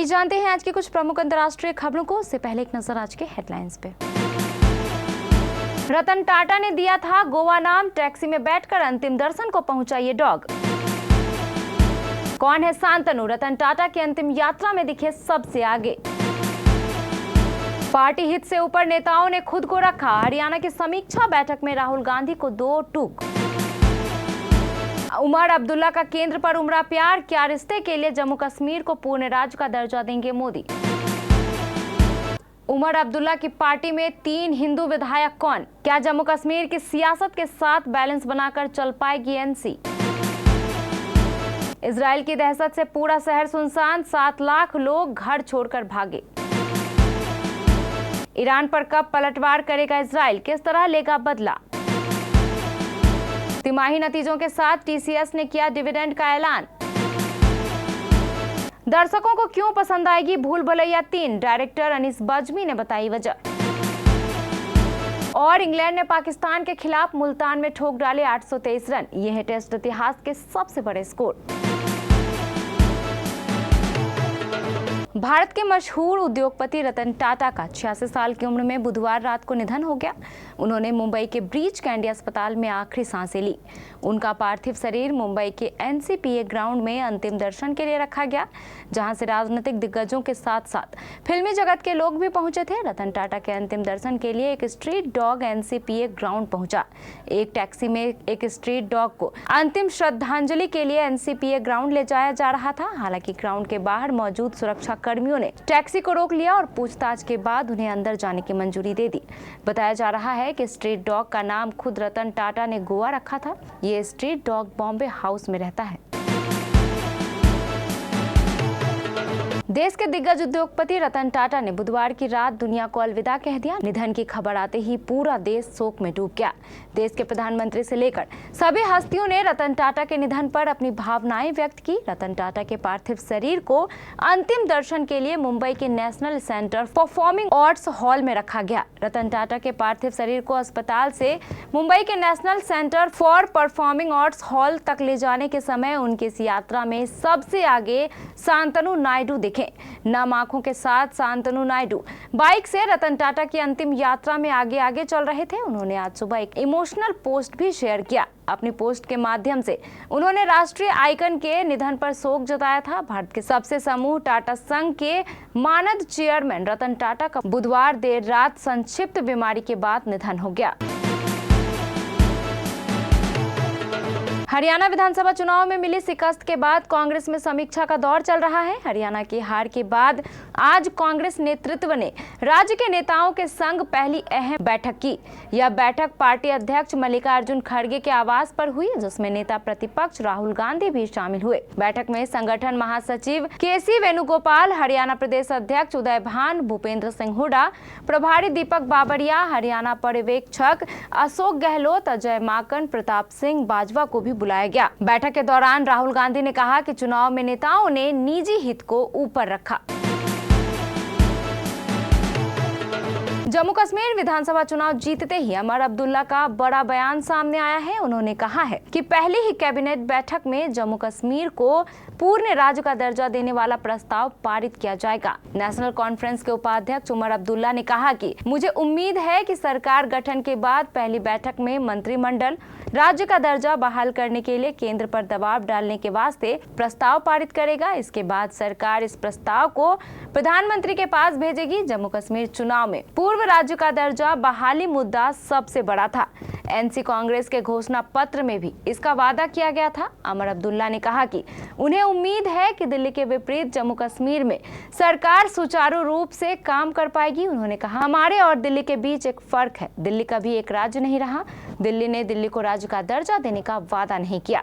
आइए जानते हैं आज की कुछ प्रमुख अंतर्राष्ट्रीय खबरों को। उससे पहले एक नजर आज के हेडलाइंस पे। रतन टाटा ने दिया था गोवा नाम, टैक्सी में बैठकर अंतिम दर्शन को पहुंचा ये डॉग। कौन है शांतनु, रतन टाटा की अंतिम यात्रा में दिखे सबसे आगे। पार्टी हित से ऊपर नेताओं ने खुद को रखा, हरियाणा की समीक्षा बैठक में राहुल गांधी को 2 टूक। उमर अब्दुल्ला का केंद्र पर उमड़ा प्यार, क्या रिश्ते के लिए जम्मू कश्मीर को पूर्ण राज्य का दर्जा देंगे मोदी। उमर अब्दुल्ला की पार्टी में 3 हिंदू विधायक कौन, क्या जम्मू कश्मीर की सियासत के साथ बैलेंस बनाकर चल पाएगी एनसी। इजराइल की दहशत से पूरा शहर सुनसान, 7 लाख लोग घर छोड़कर भागे। ईरान पर कब पलटवार करेगा इजराइल, किस तरह लेगा बदला। तिमाही नतीजों के साथ टीसीएस ने किया डिविडेंड का ऐलान। दर्शकों को क्यों पसंद आएगी भूल भुलैया 3, डायरेक्टर अनीस बज्मी ने बताई वजह। और इंग्लैंड ने पाकिस्तान के खिलाफ मुल्तान में ठोक डाले 823 रन, ये है टेस्ट इतिहास के सबसे बड़े स्कोर। भारत के मशहूर उद्योगपति रतन टाटा का 86 साल की उम्र में बुधवार रात को निधन हो गया। उन्होंने मुंबई के ब्रीच कैंडी अस्पताल में आखिरी सांसें ली। उनका पार्थिव शरीर मुंबई के एनसीपीए ग्राउंड में अंतिम दर्शन के लिए रखा गया, जहां से राजनीतिक दिग्गजों के साथ साथ फिल्मी जगत के लोग भी पहुंचे थे। रतन टाटा के अंतिम दर्शन के लिए एक स्ट्रीट डॉग एनसीपीए ग्राउंड पहुंचा। एक टैक्सी में एक स्ट्रीट डॉग को अंतिम श्रद्धांजलि के लिए एनसीपीए ग्राउंड ले जाया जा रहा था। हालांकि ग्राउंड के बाहर मौजूद सुरक्षा कर्मियों ने टैक्सी को रोक लिया और पूछताछ के बाद उन्हें अंदर जाने की मंजूरी दे दी। बताया जा रहा है कि स्ट्रीट डॉग का नाम खुद रतन टाटा ने गोवा रखा था। ये स्ट्रीट डॉग बॉम्बे हाउस में रहता है। देश के दिग्गज उद्योगपति रतन टाटा ने बुधवार की रात दुनिया को अलविदा कह दिया। निधन की खबर आते ही पूरा देश शोक में डूब गया। देश के प्रधानमंत्री से लेकर सभी हस्तियों ने रतन टाटा के निधन पर अपनी भावनाएं व्यक्त की। रतन टाटा के पार्थिव शरीर को अंतिम दर्शन के लिए मुंबई के national centre performing arts hall में रखा गया। रतन टाटा के पार्थिव शरीर को अस्पताल से मुंबई के national centre for performing arts hall तक ले जाने के समय उनकी इस यात्रा में सबसे आगे शांतनु नायडू दिखे। नम आंखों के साथ शांतनु नायडू बाइक से रतन टाटा की अंतिम यात्रा में आगे आगे चल रहे थे। उन्होंने आज सुबह एक इमोशनल पोस्ट भी शेयर किया। अपनी पोस्ट के माध्यम से उन्होंने राष्ट्रीय आइकन के निधन पर शोक जताया था। भारत के सबसे समूह टाटा संघ के मानद चेयरमैन रतन टाटा का बुधवार देर रात संक्षिप्त बीमारी के बाद निधन हो गया। हरियाणा विधानसभा चुनाव में मिली शिकस्त के बाद कांग्रेस में समीक्षा का दौर चल रहा है। हरियाणा की हार के बाद आज कांग्रेस नेतृत्व ने राज्य के नेताओं के संग पहली अहम बैठक की। यह बैठक पार्टी अध्यक्ष मल्लिकार्जुन खड़गे के आवास पर हुई, जिसमें नेता प्रतिपक्ष राहुल गांधी भी शामिल हुए। बैठक में संगठन महासचिव केसी वेणुगोपाल, हरियाणा प्रदेश अध्यक्ष उदय भान, भूपेंद्र सिंह हुड्डा, प्रभारी दीपक बाबरिया, हरियाणा पर्यवेक्षक अशोक गहलोत, अजय माकन, प्रताप सिंह बाजवा को भी बुलाया गया। बैठक के दौरान राहुल गांधी ने कहा कि चुनाव में नेताओं ने निजी हित को ऊपर रखा। जम्मू कश्मीर विधानसभा चुनाव जीतते ही उमर अब्दुल्ला का बड़ा बयान सामने आया है। उन्होंने कहा है कि पहली ही कैबिनेट बैठक में जम्मू कश्मीर को पूर्ण राज्य का दर्जा देने वाला प्रस्ताव पारित किया जाएगा। नेशनल कॉन्फ्रेंस के उपाध्यक्ष उमर अब्दुल्ला ने कहा कि मुझे उम्मीद है कि सरकार गठन के बाद पहली बैठक में मंत्रिमंडल राज्य का दर्जा बहाल करने के लिए केंद्र पर दबाव डालने के वास्ते प्रस्ताव पारित करेगा। इसके बाद सरकार इस प्रस्ताव को प्रधानमंत्री के पास भेजेगी। जम्मू कश्मीर चुनाव में पूर्व राज्य का दर्जा बहाली मुद्दा सबसे बड़ा था। एनसी कांग्रेस के घोषणा पत्र में भी इसका वादा किया गया था। उमर अब्दुल्ला ने कहा कि उन्हें उम्मीद है कि दिल्ली के विपरीत जम्मू कश्मीर में सरकार सुचारू रूप से काम कर पाएगी। उन्होंने कहा, हमारे और दिल्ली के बीच एक फर्क है। दिल्ली कभी एक राज्य नहीं रहा। दिल्ली ने दिल्ली को राज्य का दर्जा देने का वादा नहीं किया।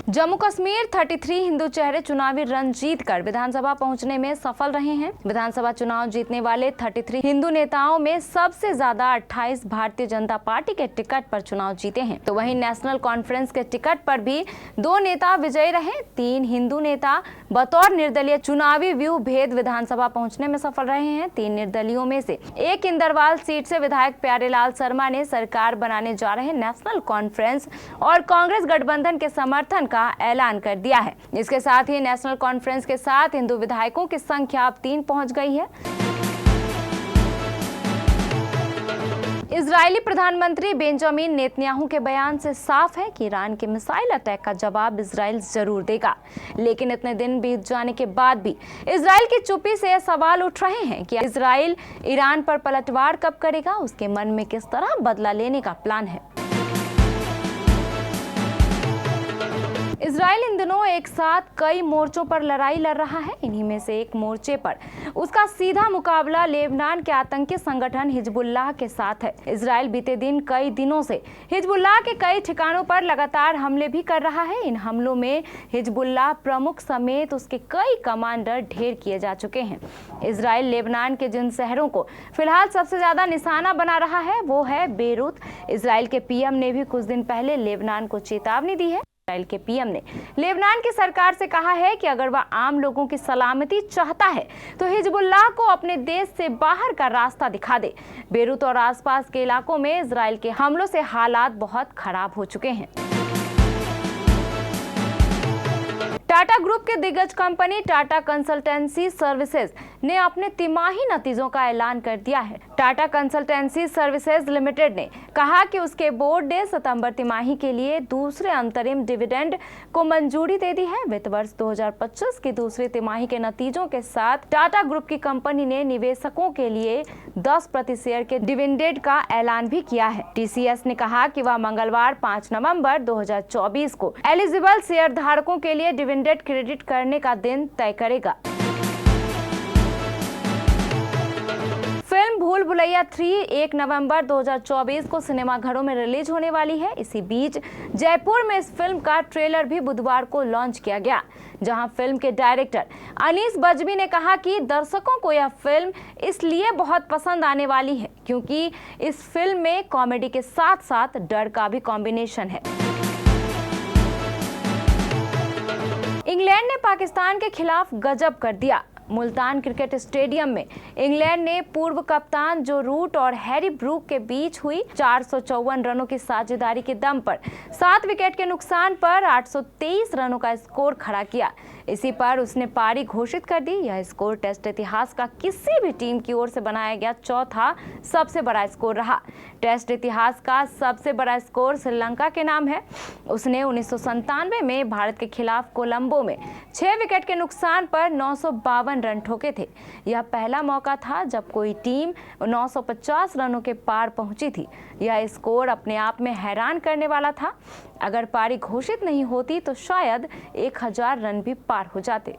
जम्मू कश्मीर 33 हिंदू चेहरे चुनावी रण जीतकर विधानसभा पहुंचने में सफल रहे हैं। विधानसभा चुनाव जीतने वाले 33 हिंदू नेताओं में सबसे ज्यादा 28 भारतीय जनता पार्टी के टिकट पर चुनाव जीते हैं, तो वहीं नेशनल कॉन्फ्रेंस के टिकट पर भी 2 नेता विजयी रहे। 3 हिंदू नेता बतौर निर्दलीय चुनावी व्यू भेद विधानसभा पहुंचने में सफल रहे हैं। 3 निर्दलीयों में से एक इंदरवाल सीट से विधायक प्यारेलाल शर्मा ने सरकार बनाने जा रहे नेशनल कॉन्फ्रेंस और कांग्रेस गठबंधन के समर्थन का का ऐलान कर दिया है। इसके साथ ही नेशनल कॉन्फ्रेंस के साथ हिंदू विधायकों की संख्या अब 3 पहुंच गई है। इजरायली प्रधानमंत्री बेंजामिन नेतन्याहू के बयान से साफ है कि ईरान के मिसाइल अटैक का जवाब इजराइल जरूर देगा। लेकिन इतने दिन बीत जाने के बाद भी इजराइल की चुप्पी से सवाल उठ रहे हैं कि इजराइल ईरान पर पलटवार कब करेगा, उसके मन में किस तरह बदला लेने का प्लान है। इजराइल इन दिनों एक साथ कई मोर्चों पर लड़ाई लड़ रहा है। इन्हीं में से एक मोर्चे पर उसका सीधा मुकाबला लेबनान के आतंकी संगठन हिजबुल्लाह के साथ है। इजराइल बीते कई दिनों से हिजबुल्लाह के कई ठिकानों पर लगातार हमले भी कर रहा है। इन हमलों में हिजबुल्लाह प्रमुख समेत उसके कई कमांडर ढेर किए जा चुके हैं। इजराइल लेबनान के जिन शहरों को फिलहाल सबसे ज्यादा निशाना बना रहा है वो है बेरूत। इजराइल के पीएम ने भी कुछ दिन पहले लेबनान को चेतावनी दी है। इजराइल के पीएम ने लेबनान की सरकार से कहा है कि अगर वह आम लोगों की सलामती चाहता है तो हिजबुल्लाह को अपने देश से बाहर का रास्ता दिखा दे। बेरूत और आसपास के इलाकों में इजराइल के हमलों से हालात बहुत खराब हो चुके हैं। टाटा ग्रुप के दिग्गज कंपनी टाटा कंसल्टेंसी सर्विसेज ने अपने तिमाही नतीजों का ऐलान कर दिया है। टाटा कंसल्टेंसी सर्विसेज लिमिटेड ने कहा कि उसके बोर्ड ने सितंबर तिमाही के लिए दूसरे अंतरिम डिविडेंड को मंजूरी दे दी है। वित्त वर्ष 2025 की दूसरी तिमाही के नतीजों के साथ टाटा ग्रुप की कंपनी ने निवेशकों के लिए 10 शेयर के डिविडेंड का ऐलान भी किया है। टीसीएस ने कहा कि वह मंगलवार 5 नवंबर 2024 को एलिजिबल शेयर धारकों के लिए डिविडेंड क्रेडिट करने का दिन तय करेगा। फिल्म भूल भुलैया 3 1 नवंबर 2024 को सिनेमाघरों में रिलीज होने वाली है। इसी बीच जयपुर में इस फिल्म का ट्रेलर भी बुधवार को लॉन्च किया गया, जहां फिल्म के डायरेक्टर अनीस बज्मी ने कहा कि दर्शकों को यह फिल्म इसलिए बहुत पसंद आने वाली है क्योंकि इस फिल्म में कॉमेडी के साथ साथ डर का भी कॉम्बिनेशन है। इंग्लैंड ने पाकिस्तान के खिलाफ गजब कर दिया। मुल्तान क्रिकेट स्टेडियम में इंग्लैंड ने पूर्व कप्तान जो रूट और हैरी ब्रूक के बीच हुई 454 रनों की साझेदारी के दम पर 7 विकेट के नुकसान पर 823 रनों का स्कोर खड़ा किया। इसी पर उसने पारी घोषित कर दी। यह स्कोर टेस्ट इतिहास का किसी भी टीम की ओर से बनाया गया चौथा सबसे बड़ा स्कोर रहा। टेस्ट इतिहास का सबसे बड़ा स्कोर श्रीलंका के नाम है। उसने 1997 में भारत के खिलाफ कोलंबो में 6 विकेट के नुकसान पर 952 रन ठोके थे। यह पहला मौका था जब कोई टीम 950 रनों के पार पहुंची थी। यह स्कोर अपने आप में हैरान करने वाला था। अगर पारी घोषित नहीं होती तो शायद 1000 रन भी पार हो जाते।